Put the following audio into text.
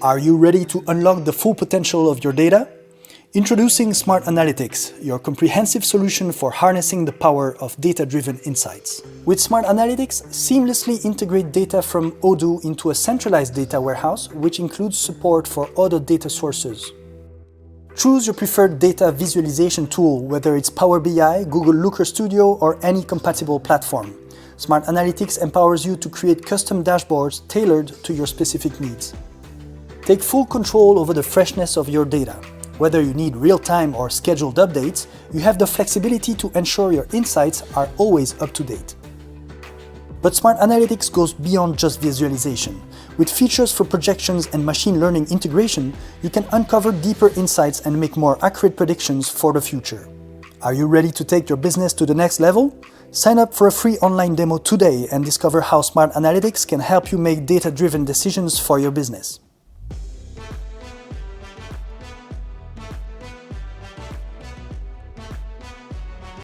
Are you ready to unlock the full potential of your data? Introducing Smart Analytics, your comprehensive solution for harnessing the power of data-driven insights. With Smart Analytics, seamlessly integrate data from Odoo into a centralized data warehouse, which includes support for other data sources. Choose your preferred data visualization tool, whether it's Power BI, Google Looker Studio, or any compatible platform. Smart Analytics empowers you to create custom dashboards tailored to your specific needs. Take full control over the freshness of your data. Whether you need real-time or scheduled updates, you have the flexibility to ensure your insights are always up to date. But Smart Analytics goes beyond just visualization. With features for projections and machine learning integration, you can uncover deeper insights and make more accurate predictions for the future. Are you ready to take your business to the next level? Sign up for a free online demo today and discover how Smart Analytics can help you make data-driven decisions for your business.